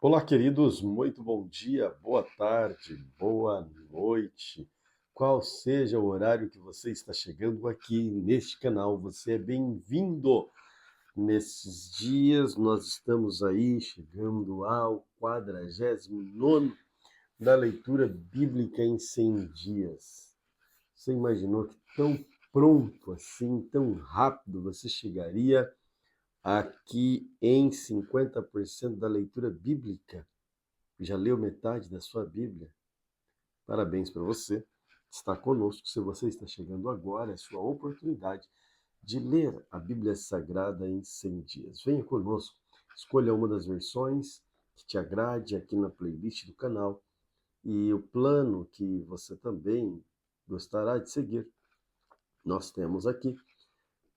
Olá, queridos, muito bom dia, boa tarde, boa noite. Qual seja o horário que você está chegando aqui neste canal, você é bem-vindo. Nesses dias, nós estamos aí chegando ao 49º da leitura bíblica em 100 dias. Você imaginou que tão pronto assim, tão rápido você chegaria aqui em 50% da leitura bíblica? Já leu metade da sua Bíblia? Parabéns para você. Está conosco. Se você está chegando agora, é sua oportunidade de ler a Bíblia Sagrada em 100 dias. Venha conosco. Escolha uma das versões que te agrade aqui na playlist do canal e o plano que você também gostará de seguir. Nós temos aqui.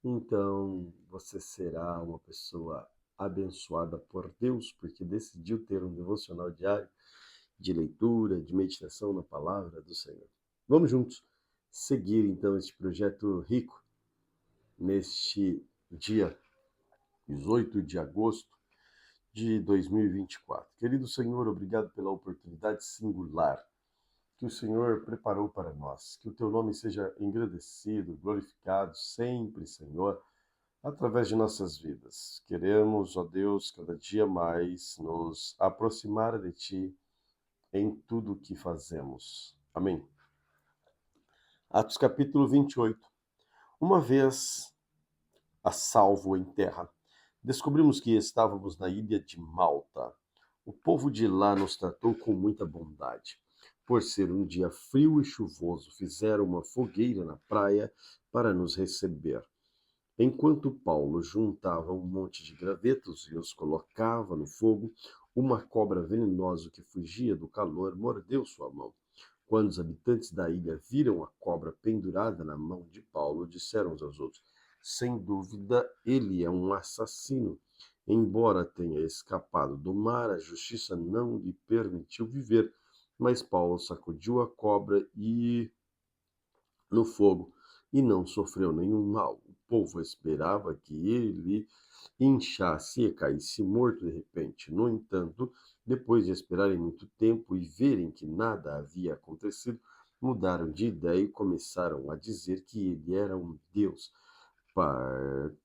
Então, você será uma pessoa abençoada por Deus, porque decidiu ter um devocional diário de leitura, de meditação na palavra do Senhor. Vamos juntos seguir então este projeto rico neste dia 18 de agosto de 2024. Querido Senhor, obrigado pela oportunidade singular que o Senhor preparou para nós. Que o teu nome seja engrandecido, glorificado sempre, Senhor, através de nossas vidas. Queremos, ó Deus, cada dia mais nos aproximar de ti em tudo o que fazemos. Amém. Atos capítulo 28. Uma vez a salvo em terra, descobrimos que estávamos na ilha de Malta. O povo de lá nos tratou com muita bondade. Por ser um dia frio e chuvoso, fizeram uma fogueira na praia para nos receber. Enquanto Paulo juntava um monte de gravetos e os colocava no fogo, uma cobra venenosa que fugia do calor mordeu sua mão. Quando os habitantes da ilha viram a cobra pendurada na mão de Paulo, disseram uns aos outros: sem dúvida, ele é um assassino. Embora tenha escapado do mar, a justiça não lhe permitiu viver. Mas Paulo sacudiu a cobra no fogo e não sofreu nenhum mal. O povo esperava que ele inchasse e caísse morto de repente. No entanto, depois de esperarem muito tempo e verem que nada havia acontecido, mudaram de ideia e começaram a dizer que ele era um deus.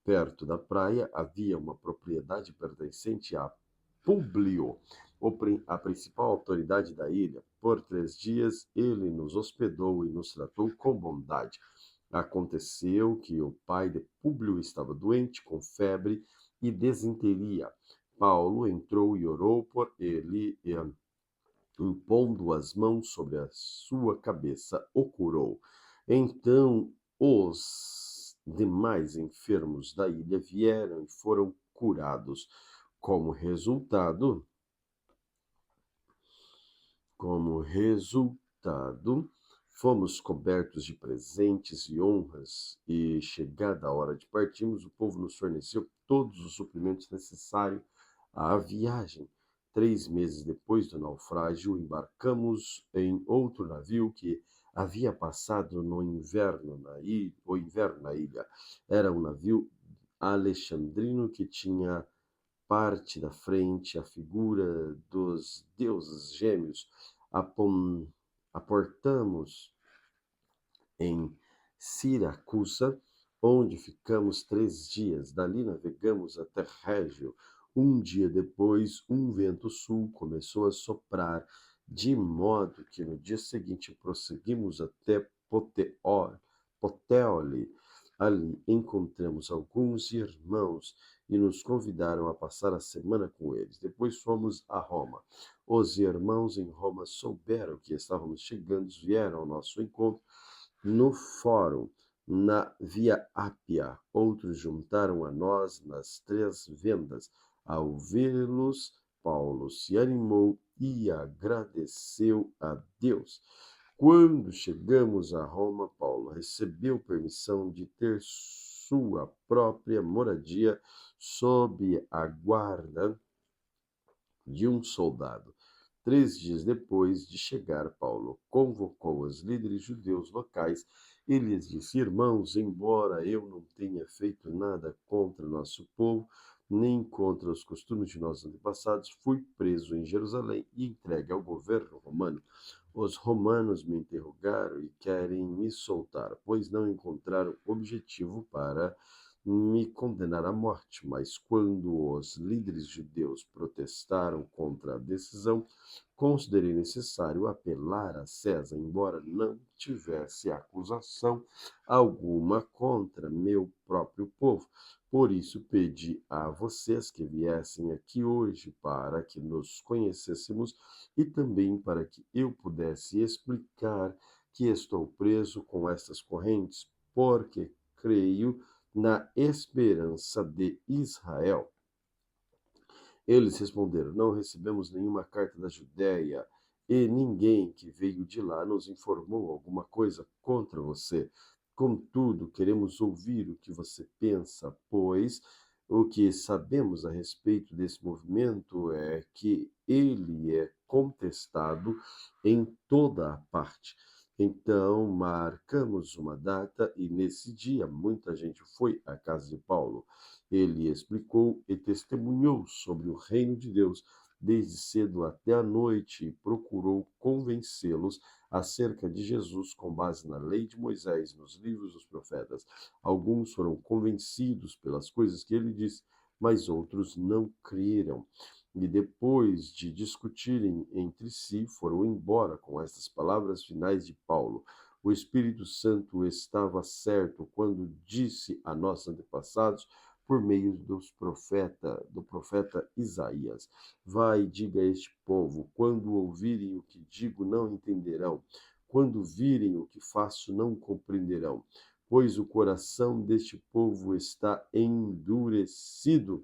Perto da praia havia uma propriedade pertencente a Públio, a principal autoridade da ilha. Por 3 dias ele nos hospedou e nos tratou com bondade. Aconteceu que o pai de Públio estava doente, com febre e desinteria. Paulo entrou e orou por ele e, impondo as mãos sobre a sua cabeça, o curou. Então os demais enfermos da ilha vieram e foram curados. Como resultado, fomos cobertos de presentes e honras, e, chegada a hora de partirmos, o povo nos forneceu todos os suprimentos necessários à viagem. 3 meses depois do naufrágio, embarcamos em outro navio que havia passado o inverno na ilha. Era um navio alexandrino que tinha parte da frente a figura dos deuses gêmeos. Aportamos em Siracusa, onde ficamos 3 dias. Dali navegamos até Régio. Um dia depois, um vento sul começou a soprar, de modo que no dia seguinte prosseguimos até Puteoli. Ali encontramos alguns irmãos e nos convidaram a passar a semana com eles. Depois fomos a Roma. Os irmãos em Roma souberam que estávamos chegando, vieram ao nosso encontro no fórum, na Via Ápia. Outros juntaram a nós nas 3 vendas. Ao vê-los, Paulo se animou e agradeceu a Deus. Quando chegamos a Roma, Paulo recebeu permissão de ter sua própria moradia sob a guarda de um soldado. 3 dias depois de chegar, Paulo convocou os líderes judeus locais e lhes disse: irmãos, embora eu não tenha feito nada contra nosso povo, nem contra os costumes de nossos antepassados. Fui preso em Jerusalém e entregue ao governo romano. Os romanos me interrogaram e querem me soltar, pois não encontraram objetivo para me condenar à morte. Mas quando os líderes judeus protestaram contra a decisão, considerei necessário apelar a César, embora não tivesse acusação alguma contra meu próprio povo. Por isso pedi a vocês que viessem aqui hoje para que nos conhecêssemos e também para que eu pudesse explicar que estou preso com estas correntes, porque creio na esperança de Israel. Eles responderam: Não recebemos nenhuma carta da Judéia, e ninguém que veio de lá nos informou alguma coisa contra você. Contudo, queremos ouvir o que você pensa, pois o que sabemos a respeito desse movimento é que ele é contestado em toda a parte. Então, marcamos uma data e nesse dia muita gente foi à casa de Paulo. Ele explicou e testemunhou sobre o reino de Deus desde cedo até a noite e procurou convencê-los acerca de Jesus com base na lei de Moisés, nos livros dos profetas. Alguns foram convencidos pelas coisas que ele disse, mas outros não creram. E depois de discutirem entre si, foram embora com estas palavras finais de Paulo. O Espírito Santo estava certo quando disse a nossos antepassados por meio do profeta Isaías. Vai, diga a este povo, quando ouvirem o que digo, não entenderão. Quando virem o que faço, não compreenderão. Pois o coração deste povo está endurecido.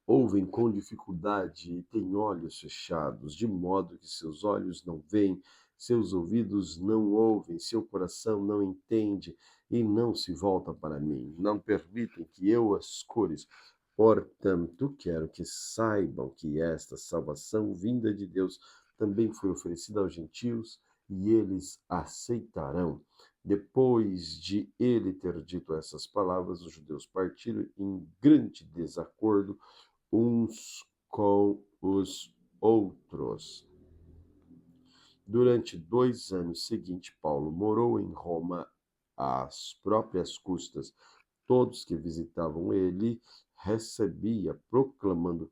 Ouvem com dificuldade e têm olhos fechados, de modo que seus olhos não veem, seus ouvidos não ouvem, seu coração não entende e não se volta para mim. Não permitem que eu as cures. Portanto, quero que saibam que esta salvação vinda de Deus também foi oferecida aos gentios e eles aceitarão. Depois de ele ter dito essas palavras, os judeus partiram em grande desacordo uns com os outros. Durante 2 anos seguintes, Paulo morou em Roma às próprias custas. Todos que visitavam ele recebia, proclamando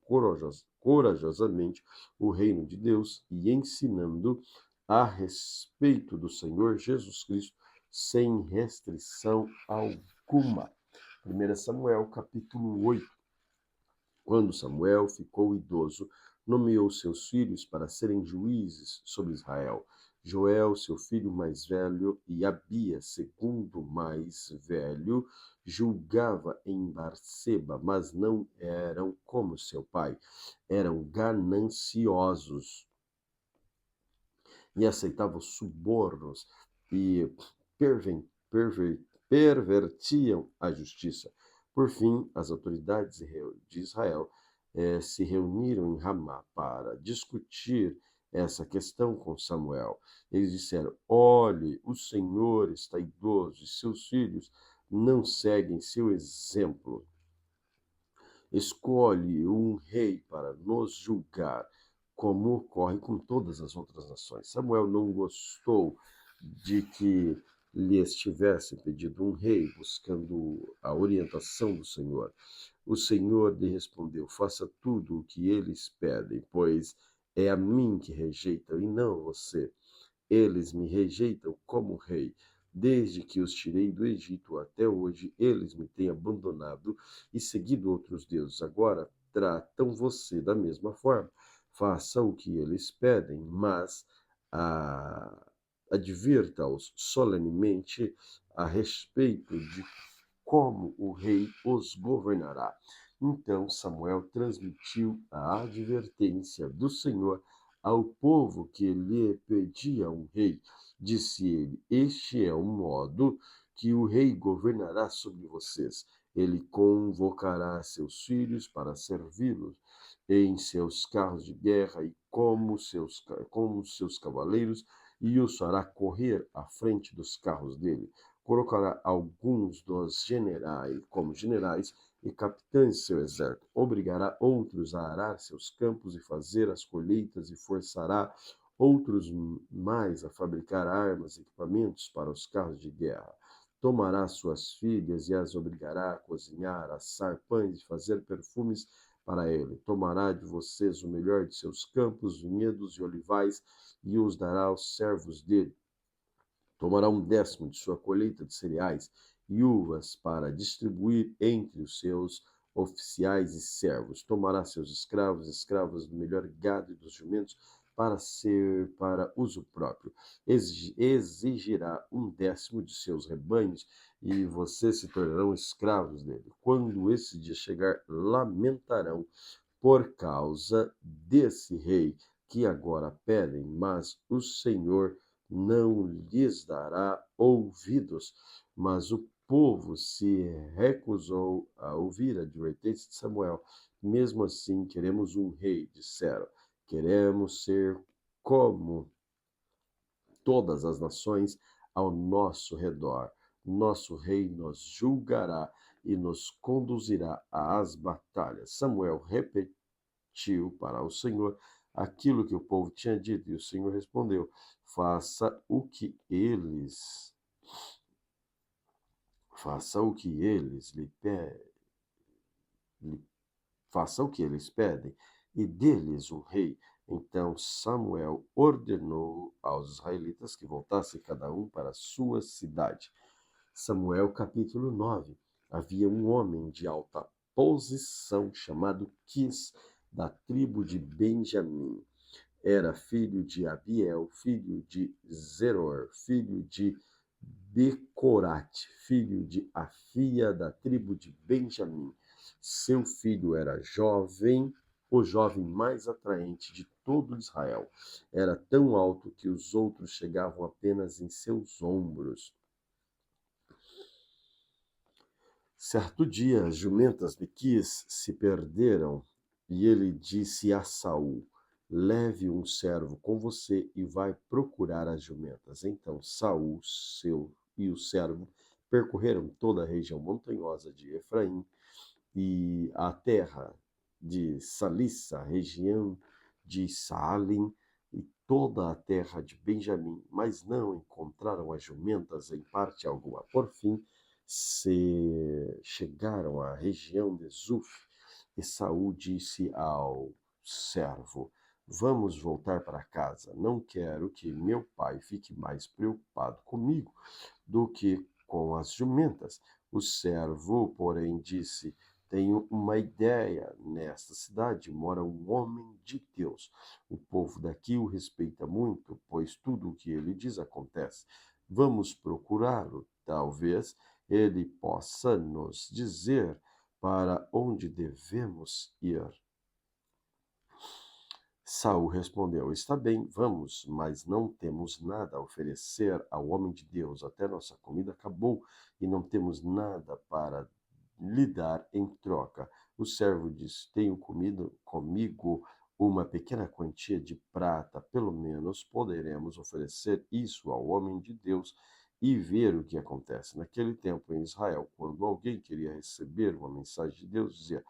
corajosamente o reino de Deus e ensinando a respeito do Senhor Jesus Cristo sem restrição alguma. 1 Samuel, capítulo 8. Quando Samuel ficou idoso, nomeou seus filhos para serem juízes sobre Israel. Joel, seu filho mais velho, e Abias, segundo mais velho, julgava em Barseba, mas não eram como seu pai. Eram gananciosos e aceitavam subornos e pervertiam a justiça. Por fim, as autoridades de Israel se reuniram em Ramá para discutir essa questão com Samuel. Eles disseram: Olhe, o Senhor está idoso e seus filhos não seguem seu exemplo. Escolhe um rei para nos julgar, como ocorre com todas as outras nações. Samuel não gostou de que lhes tivessem pedido um rei, buscando a orientação do Senhor. O Senhor lhe respondeu: Faça tudo o que eles pedem, pois é a mim que rejeitam e não você. Eles me rejeitam como rei. Desde que os tirei do Egito até hoje, eles me têm abandonado e seguido outros deuses. Agora tratam você da mesma forma. Faça o que eles pedem, mas advirta-os solenemente a respeito de como o rei os governará. Então Samuel transmitiu a advertência do Senhor ao povo que lhe pedia um rei. Disse ele: Este é o modo que o rei governará sobre vocês. Ele convocará seus filhos para servi-los em seus carros de guerra e como seus cavaleiros, e os fará correr à frente dos carros dele. Colocará alguns dos generais como generais e capitães de seu exército. Obrigará outros a arar seus campos e fazer as colheitas, e forçará outros mais a fabricar armas e equipamentos para os carros de guerra. Tomará suas filhas e as obrigará a cozinhar, assar pães e fazer perfumes para ele. Tomará de vocês o melhor de seus campos, vinhedos e olivais, e os dará aos servos dele. Tomará 1/10 de sua colheita de cereais e uvas para distribuir entre os seus oficiais e servos. Tomará seus escravos, escravas do melhor gado e dos jumentos para uso próprio. Exigirá 1/10 de seus rebanhos e vocês se tornarão escravos dele. Quando esse dia chegar, lamentarão por causa desse rei que agora pedem, mas o Senhor não lhes dará ouvidos. Mas o povo se recusou a ouvir a advertência de Samuel. Mesmo assim, queremos um rei, disseram. Queremos ser como todas as nações ao nosso redor. Nosso rei nos julgará e nos conduzirá às batalhas. Samuel repetiu para o Senhor aquilo que o povo tinha dito, e o Senhor respondeu: Faça o que eles, faça o que eles lhe pedem, faça o que eles pedem, e dê-lhes um rei. Então Samuel ordenou aos israelitas que voltassem cada um para a sua cidade. Samuel capítulo 9. Havia um homem de alta posição chamado Quis, da tribo de Benjamim. Era filho de Abiel, filho de Zeror, filho de Becorate, filho de Afia, da tribo de Benjamim. Seu filho era jovem, o jovem mais atraente de todo Israel. Era tão alto que os outros chegavam apenas em seus ombros. Certo dia, as jumentas de Quis se perderam, e ele disse a Saul: Leve um servo com você e vai procurar as jumentas. Então Saul, e o servo percorreram toda a região montanhosa de Efraim e a terra de Salissa, a região de Saalim e toda a terra de Benjamim, mas não encontraram as jumentas em parte alguma. Por fim, se chegaram à região de Zuf, e Saul disse ao servo: Vamos voltar para casa. Não quero que meu pai fique mais preocupado comigo do que com as jumentas. O servo, porém, disse: Tenho uma ideia. Nesta cidade mora um homem de Deus. O povo daqui o respeita muito, pois tudo o que ele diz acontece. Vamos procurá-lo. Talvez ele possa nos dizer para onde devemos ir. Saul respondeu: Está bem, vamos, mas não temos nada a oferecer ao homem de Deus. Até nossa comida acabou e não temos nada para lhe dar em troca. O servo disse: Tenho comigo uma pequena quantia de prata. Pelo menos poderemos oferecer isso ao homem de Deus e ver o que acontece. Naquele tempo em Israel, quando alguém queria receber uma mensagem de Deus, dizia: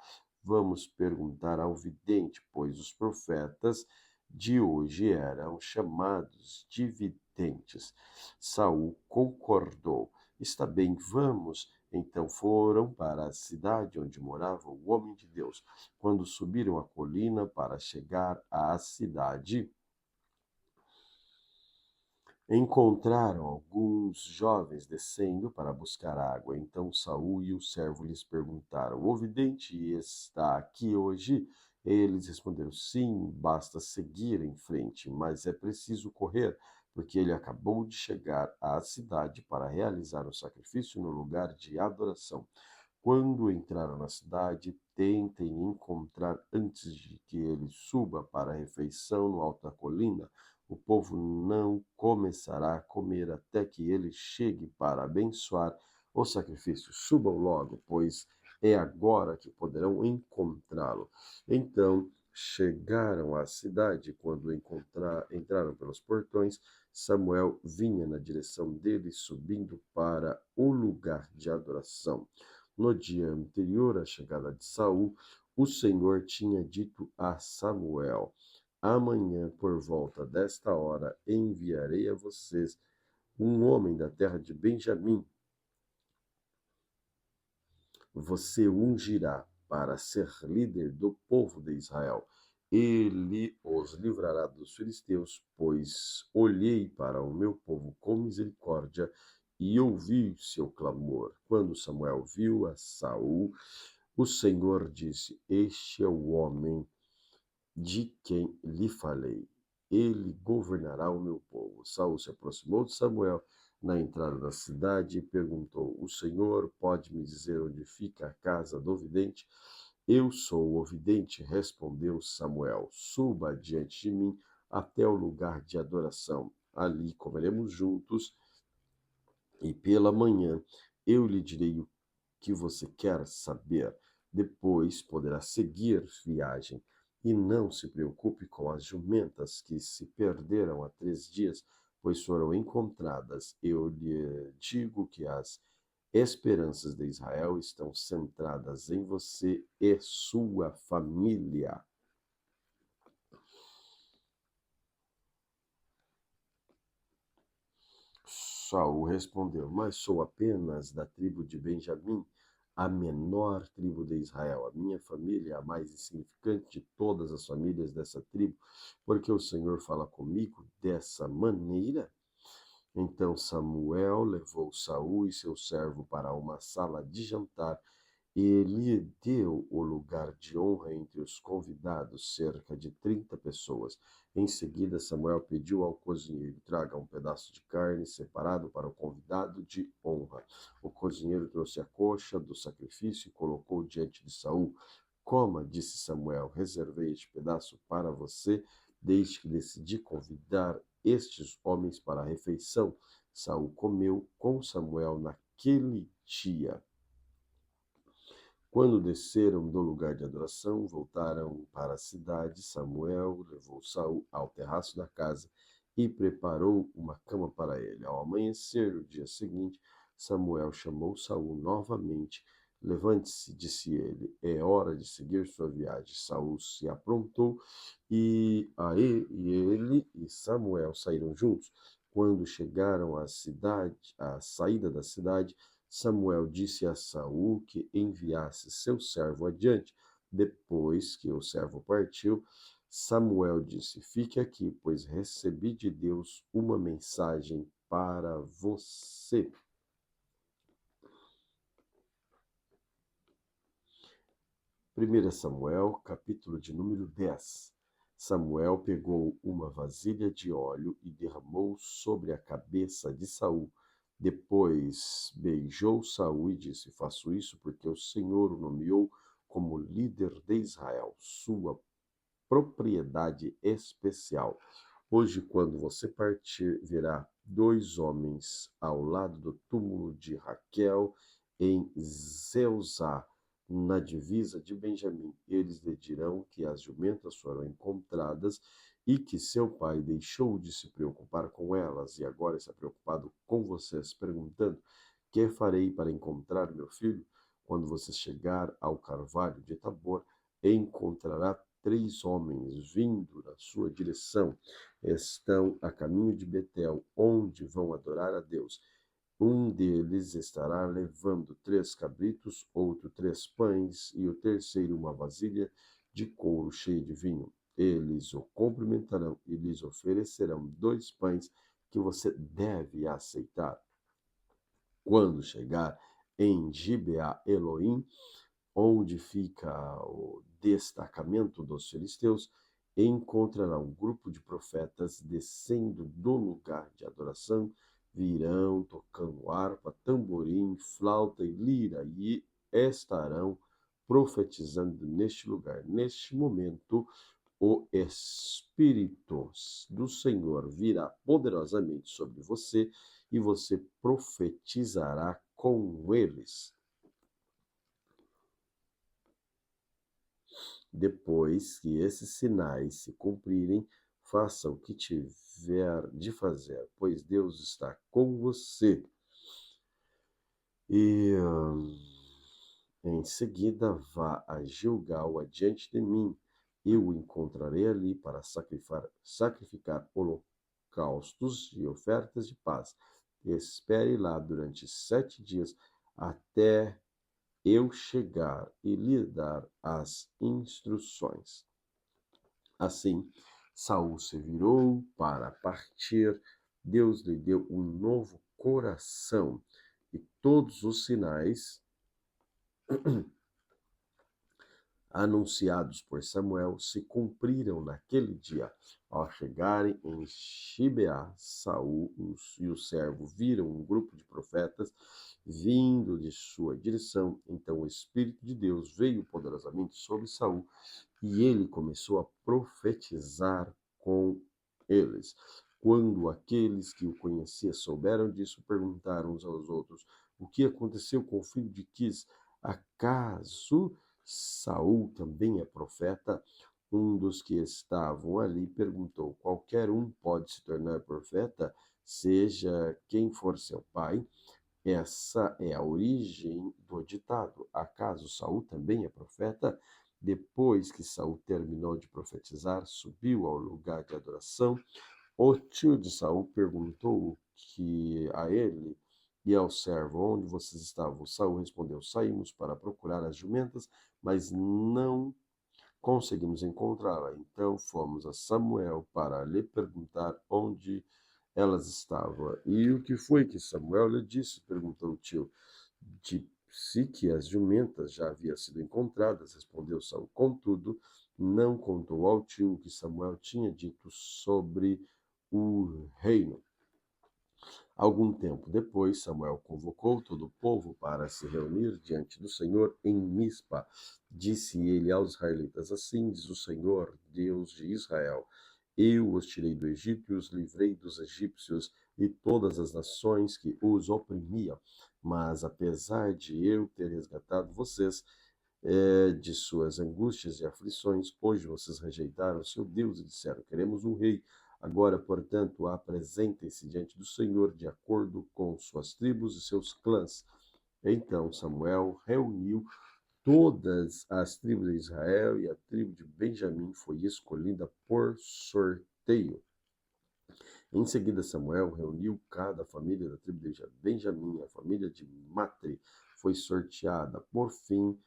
Vamos perguntar ao vidente, pois os profetas de hoje eram chamados de videntes. Saul concordou. Está bem, vamos. Então foram para a cidade onde morava o homem de Deus. Quando subiram a colina para chegar à cidade, encontraram alguns jovens descendo para buscar água. Então Saul e o servo lhes perguntaram: O vidente está aqui hoje? Eles responderam: Sim, basta seguir em frente, mas é preciso correr, porque ele acabou de chegar à cidade para realizar um sacrifício no lugar de adoração. Quando entraram na cidade, tentem encontrar antes de que ele suba para a refeição no alto da colina. O povo não começará a comer até que ele chegue para abençoar o sacrifício. Subam logo, pois é agora que poderão encontrá-lo. Então chegaram à cidade. Quando entraram pelos portões, Samuel vinha na direção deles, subindo para o lugar de adoração. No dia anterior à chegada de Saul, o Senhor tinha dito a Samuel: Amanhã, por volta desta hora, enviarei a vocês um homem da terra de Benjamim. Você o ungirá para ser líder do povo de Israel. Ele os livrará dos filisteus, pois olhei para o meu povo com misericórdia e ouvi seu clamor. Quando Samuel viu a Saul, o Senhor disse: Este é o homem de quem lhe falei. Ele governará o meu povo. Saul se aproximou de Samuel na entrada da cidade e perguntou: O Senhor pode me dizer onde fica a casa do vidente? Eu sou o vidente, respondeu Samuel. Suba diante de mim até o lugar de adoração. Ali comeremos juntos e pela manhã eu lhe direi o que você quer saber. Depois poderá seguir viagem. E não se preocupe com as jumentas que se perderam há 3 dias, pois foram encontradas. Eu lhe digo que as esperanças de Israel estão centradas em você e sua família. Saul respondeu: Mas sou apenas da tribo de Benjamim, a menor tribo de Israel. A minha família é a mais insignificante de todas as famílias dessa tribo, porque o Senhor fala comigo dessa maneira. Então Samuel levou Saul e seu servo para uma sala de jantar e lhe deu o lugar de honra entre os convidados, cerca de 30 pessoas. Em seguida, Samuel pediu ao cozinheiro: traga um pedaço de carne separado para o convidado de honra. O cozinheiro trouxe a coxa do sacrifício e colocou diante de Saul. Coma, disse Samuel, reservei este pedaço para você, desde que decidi convidar estes homens para a refeição. Saul comeu com Samuel naquele dia. Quando desceram do lugar de adoração, voltaram para a cidade. Samuel levou Saul ao terraço da casa e preparou uma cama para ele. Ao amanhecer, no dia seguinte, Samuel chamou Saul novamente. Levante-se, disse ele, é hora de seguir sua viagem. Saul se aprontou e ele e Samuel saíram juntos. Quando chegaram à saída da cidade, Samuel disse a Saul que enviasse seu servo adiante. Depois que o servo partiu, Samuel disse: Fique aqui, pois recebi de Deus uma mensagem para você. 1 Samuel, capítulo de número 10. Samuel pegou uma vasilha de óleo e derramou sobre a cabeça de Saul. Depois beijou Saul e disse: Faço isso porque o Senhor o nomeou como líder de Israel, sua propriedade especial. Hoje, quando você partir, verá 2 homens ao lado do túmulo de Raquel em Zelzá, na divisa de Benjamim. Eles lhe dirão que as jumentas foram encontradas e que seu pai deixou de se preocupar com elas e agora está preocupado com vocês, perguntando: que farei para encontrar meu filho? Quando você chegar ao carvalho de Tabor, encontrará 3 homens vindo na sua direção. Estão a caminho de Betel, onde vão adorar a Deus. Um deles estará levando 3 cabritos, outro 3 pães e o terceiro uma vasilha de couro cheia de vinho. Eles o cumprimentarão e lhes oferecerão 2 pães que você deve aceitar. Quando chegar em Gibeá Elohim, onde fica o destacamento dos filisteus, encontrará um grupo de profetas descendo do lugar de adoração, virão tocando harpa, tamborim, flauta e lira, e estarão profetizando neste lugar. Neste momento, o Espírito do Senhor virá poderosamente sobre você e você profetizará com eles. Depois que esses sinais se cumprirem, faça o que tiver de fazer, pois Deus está com você. E Em seguida, vá a Gilgal adiante de mim. Eu o encontrarei ali para sacrificar holocaustos e ofertas de paz. Espere lá durante 7 dias até eu chegar e lhe dar as instruções. Assim, Saul se virou para partir. Deus lhe deu um novo coração e todos os sinais anunciados por Samuel se cumpriram naquele dia. Ao chegarem em Gibeá, Saul e o servo viram um grupo de profetas vindo de sua direção. Então o Espírito de Deus veio poderosamente sobre Saul e ele começou a profetizar com eles. Quando aqueles que o conheciam souberam disso, perguntaram uns aos outros: o que aconteceu com o filho de Quis? Acaso Saul também é profeta? Um dos que estavam ali perguntou: qualquer um pode se tornar profeta, seja quem for seu pai? Essa é a origem do ditado. Acaso Saul também é profeta? Depois que Saul terminou de profetizar, subiu ao lugar de adoração. O tio de Saul perguntou que a ele e ao servo: onde vocês estavam? Saul respondeu: saímos para procurar as jumentas, mas não conseguimos encontrá-la. Então fomos a Samuel para lhe perguntar onde elas estavam. E o que foi que Samuel lhe disse? Perguntou o tio. Disse que as jumentas já haviam sido encontradas, respondeu Saul. Contudo, não contou ao tio o que Samuel tinha dito sobre o reino. Algum tempo depois, Samuel convocou todo o povo para se reunir diante do Senhor em Mispa. Disse ele aos israelitas: assim diz o Senhor, Deus de Israel: eu os tirei do Egito e os livrei dos egípcios e todas as nações que os oprimiam. Mas apesar de eu ter resgatado vocês de suas angústias e aflições, hoje vocês rejeitaram o seu Deus e disseram: queremos um rei. Agora, portanto, apresentem-se diante do Senhor de acordo com suas tribos e seus clãs. Então Samuel reuniu todas as tribos de Israel e a tribo de Benjamim foi escolhida por sorteio. Em seguida, Samuel reuniu cada família da tribo de Benjamim. A família de Matre foi sorteada. Por fim,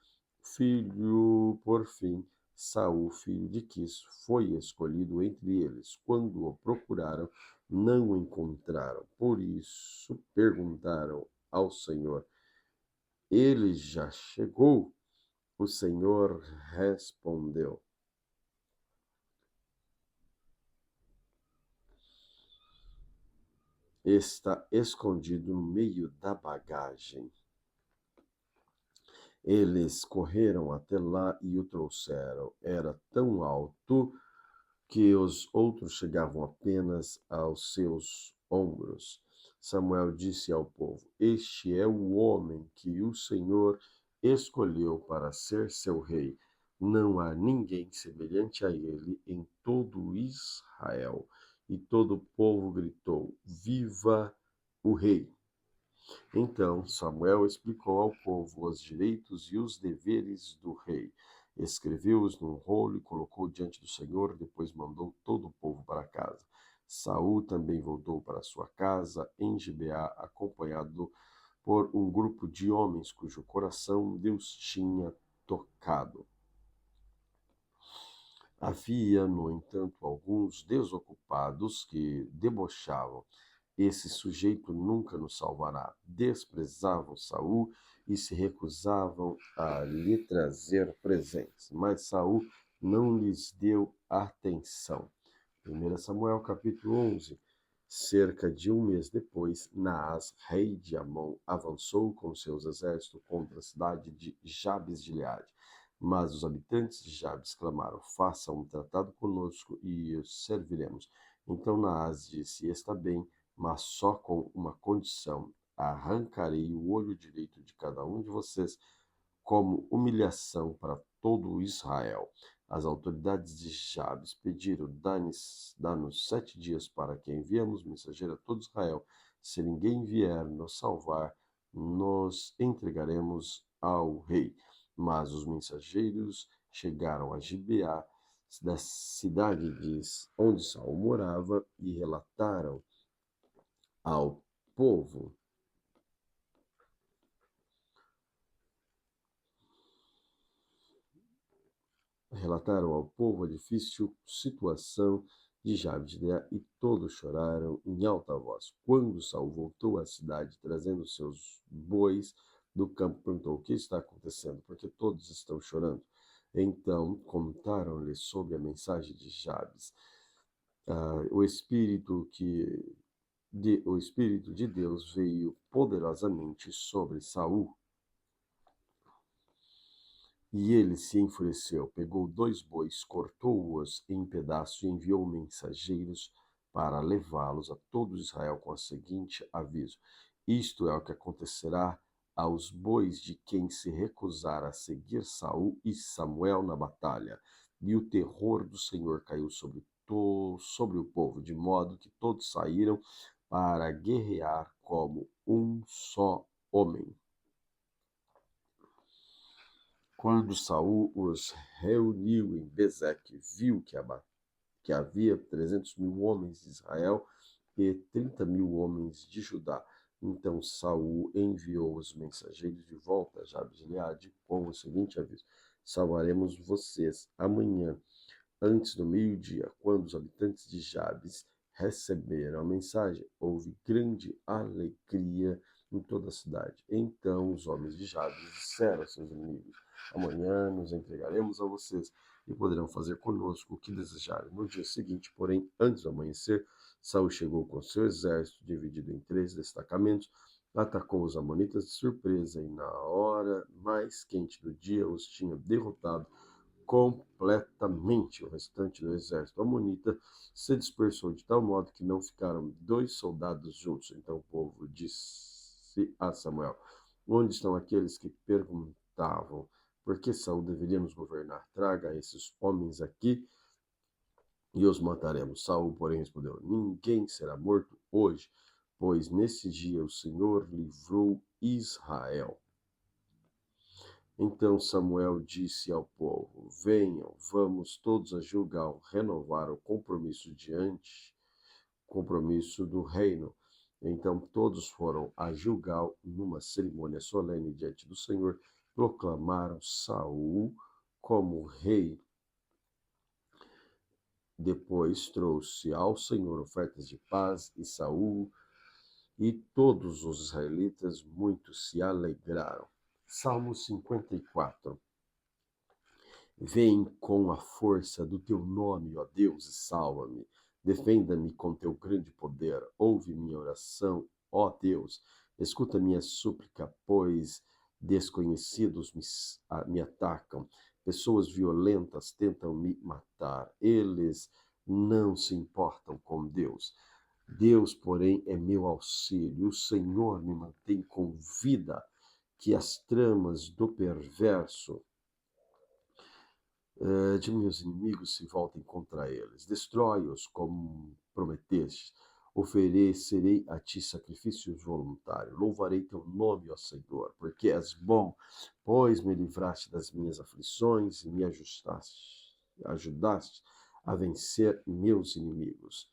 Saul, filho de Quis, foi escolhido entre eles. Quando o procuraram, não o encontraram. Por isso, perguntaram ao Senhor: ele já chegou? O Senhor respondeu: está escondido no meio da bagagem. Eles correram até lá e o trouxeram. Era tão alto que os outros chegavam apenas aos seus ombros. Samuel disse ao povo: este é o homem que o Senhor escolheu para ser seu rei. Não há ninguém semelhante a ele em todo Israel. E todo o povo gritou: viva o rei! Então Samuel explicou ao povo os direitos e os deveres do rei. Escreveu-os num rolo e colocou diante do Senhor, depois mandou todo o povo para casa. Saul também voltou para sua casa em Gibeá, acompanhado por um grupo de homens cujo coração Deus tinha tocado. Havia, no entanto, alguns desocupados que debochavam: esse sujeito nunca nos salvará. Desprezavam Saul e se recusavam a lhe trazer presentes. Mas Saul não lhes deu atenção. 1 Samuel capítulo 11. Cerca de um mês depois, Naás, rei de Amon, avançou com seus exércitos contra a cidade de Jabes de Gileade. Mas os habitantes de Jabes clamaram: faça um tratado conosco e os serviremos. Então Naás disse: está bem, mas só com uma condição: arrancarei o olho direito de cada um de vocês como humilhação para todo Israel. As autoridades de Jabes pediram: dá-nos 7 dias para que enviemos mensageiro a todo Israel. Se ninguém vier nos salvar, nos entregaremos ao rei. Mas os mensageiros chegaram a Gibeá, da cidade onde Saul morava, e ao povo relataram ao povo a difícil situação de Jabes de Gileade, e todos choraram em alta voz. Quando Saul voltou à cidade, trazendo seus bois do campo, perguntou: o que está acontecendo? Porque todos estão chorando. Então contaram-lhe sobre a mensagem de Jabes. O Espírito de Deus veio poderosamente sobre Saul, e ele se enfureceu, pegou 2 bois, cortou-os em pedaços e enviou mensageiros para levá-los a todo Israel com o seguinte aviso: isto é o que acontecerá aos bois de quem se recusar a seguir Saul e Samuel na batalha. E o terror do Senhor caiu sobre o povo, de modo que todos saíram para guerrear como um só homem. Quando Saul os reuniu em Bezeque, viu que havia 300.000 homens de Israel e 30.000 homens de Judá. Então Saul enviou os mensageiros de volta a Jabes de Gileade com o seguinte aviso: salvaremos vocês amanhã, antes do meio-dia. Quando os habitantes de Jabes receberam a mensagem, houve grande alegria em toda a cidade. Então os homens de Jabes disseram a seus inimigos: amanhã nos entregaremos a vocês e poderão fazer conosco o que desejarem. No dia seguinte, porém, antes do amanhecer, Saul chegou com seu exército, dividido em 3 destacamentos, atacou os amonitas de surpresa e, na hora mais quente do dia, os tinha derrotado completamente. O restante do exército amonita se dispersou de tal modo que não ficaram 2 soldados juntos. Então o povo disse a Samuel: onde estão aqueles que perguntavam por que Saul deveria nos governar? Traga esses homens aqui e os mataremos. Saul, porém, respondeu: ninguém será morto hoje, pois nesse dia o Senhor livrou Israel. Então Samuel disse ao povo: venham, vamos todos a Gilgal renovar o compromisso do reino. Então todos foram a Gilgal numa cerimônia solene diante do Senhor, proclamaram Saul como rei. Depois trouxe ao Senhor ofertas de paz, e Saul e todos os israelitas muito se alegraram. Salmo 54. Vem com a força do teu nome, ó Deus, e salva-me. Defenda-me com teu grande poder. Ouve minha oração, ó Deus. Escuta minha súplica, pois desconhecidos me atacam. Pessoas violentas tentam me matar. Eles não se importam com Deus. Deus, porém, é meu auxílio. O Senhor me mantém com vida. Que as tramas do perverso de meus inimigos se voltem contra eles. Destrói-os como prometeste. Oferecerei a ti sacrifícios voluntários. Louvarei teu nome, ó Senhor, porque és bom, pois me livraste das minhas aflições e me ajudaste a vencer meus inimigos.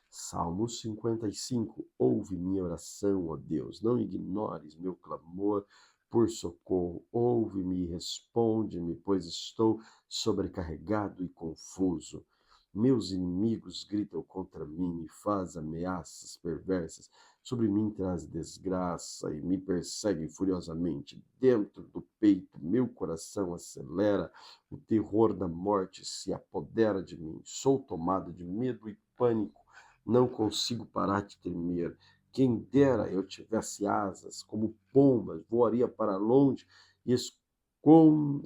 Salmo 55. Ouve minha oração, ó Deus. Não ignores meu clamor por socorro. Ouve-me e responde-me, pois estou sobrecarregado e confuso. Meus inimigos gritam contra mim e fazem ameaças perversas. Sobre mim traz desgraça e me perseguem furiosamente. Dentro do peito, meu coração acelera. O terror da morte se apodera de mim. Sou tomado de medo e pânico. Não consigo parar de temer. Quem dera eu tivesse asas como pombas, voaria para longe e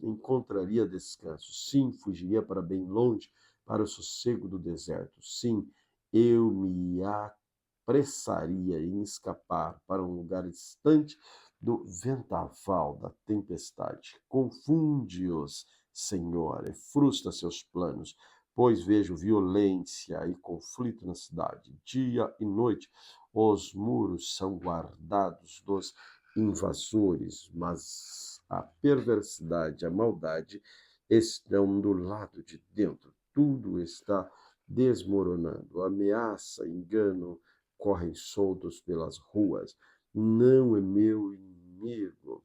encontraria descanso. Sim, fugiria para bem longe, para o sossego do deserto. Sim, eu me apressaria em escapar para um lugar distante do vendaval da tempestade. Confunde-os, Senhor, e frustra seus planos, pois vejo violência e conflito na cidade. Dia e noite os muros são guardados dos invasores, mas a perversidade, a maldade estão do lado de dentro. Tudo está desmoronando. Ameaça, engano correm soltos pelas ruas. Não é meu inimigo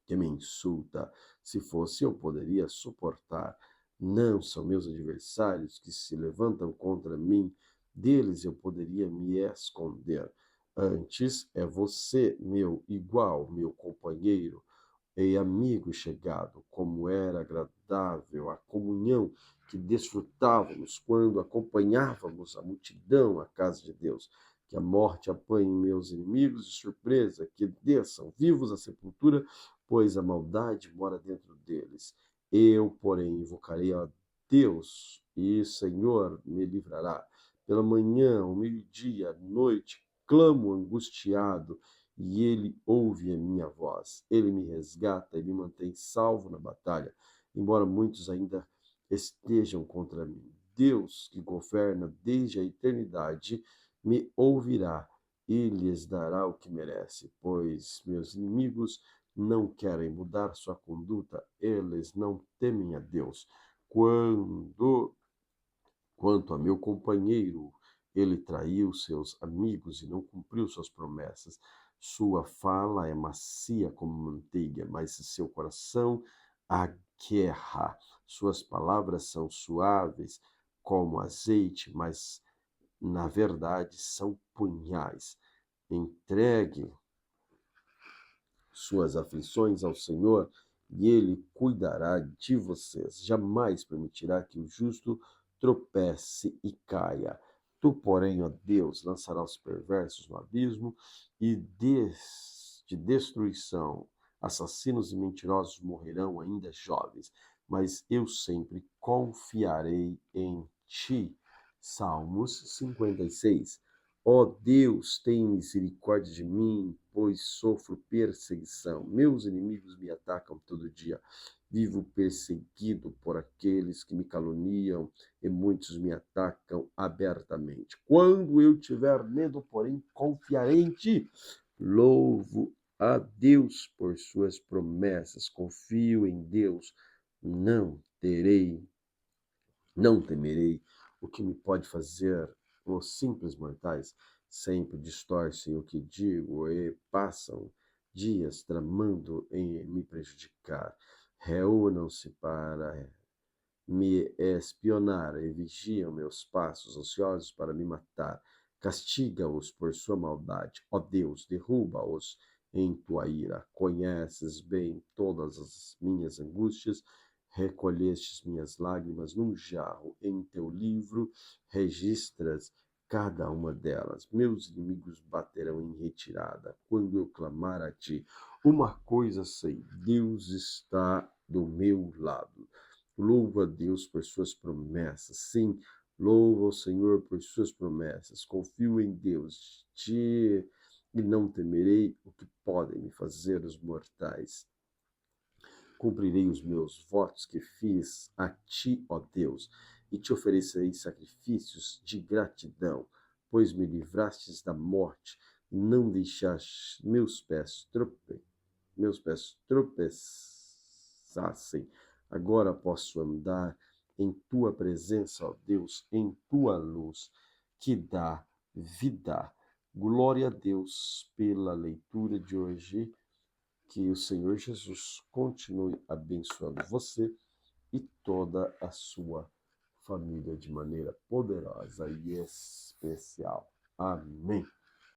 que me insulta. Se fosse, eu poderia suportar. Não são meus adversários que se levantam contra mim. Deles eu poderia me esconder. Antes é você, meu igual, meu companheiro e amigo chegado, como era agradável a comunhão que desfrutávamos quando acompanhávamos a multidão à casa de Deus. Que a morte apanhe meus inimigos de surpresa, que desçam vivos à sepultura, pois a maldade mora dentro deles. Eu, porém, invocarei a Deus, e Senhor me livrará. Pela manhã, ao meio-dia, à noite, clamo angustiado, e ele ouve a minha voz. Ele me resgata e me mantém salvo na batalha, embora muitos ainda estejam contra mim. Deus, que governa desde a eternidade, me ouvirá e lhes dará o que merece, pois meus inimigos não querem mudar sua conduta, eles não temem a Deus. Quanto a meu companheiro, ele traiu seus amigos e não cumpriu suas promessas. Sua fala é macia como manteiga, mas seu coração a guerra. Suas palavras são suaves como azeite, mas na verdade são punhais. Entregue suas aflições ao Senhor e ele cuidará de vocês. Jamais permitirá que o justo tropece e caia. Tu, porém, ó Deus, lançarás os perversos no abismo e de destruição. Assassinos e mentirosos morrerão ainda jovens, mas eu sempre confiarei em ti. Salmos 56. Ó Deus, tem misericórdia de mim, pois sofro perseguição. Meus inimigos me atacam todo dia. Vivo perseguido por aqueles que me caluniam e muitos me atacam abertamente. Quando eu tiver medo, porém, confiarei em ti. Louvo a Deus por suas promessas. Confio em Deus. Não temerei o que me pode fazer. Os simples mortais sempre distorcem o que digo e passam dias tramando em me prejudicar. Reúnam-se para me espionar e vigiam meus passos, ansiosos para me matar. Castiga-os por sua maldade. Ó Deus, derruba-os em tua ira. Conheces bem todas as minhas angústias, recolhestes minhas lágrimas num jarro. Em teu livro registras cada uma delas. Meus inimigos baterão em retirada quando eu clamar a ti. Uma coisa sei, Deus está do meu lado. Louvo a Deus por suas promessas. Sim, louvo ao Senhor por suas promessas. Confio em Deus e não temerei o que podem me fazer os mortais. Cumprirei os meus votos que fiz a ti, ó Deus, e te oferecerei sacrifícios de gratidão, pois me livrastes da morte e não deixaste meus pés tropeçassem. Agora posso andar em tua presença, ó Deus, em tua luz, que dá vida. Glória a Deus pela leitura de hoje. Que o Senhor Jesus continue abençoando você e toda a sua família de maneira poderosa e especial. Amém.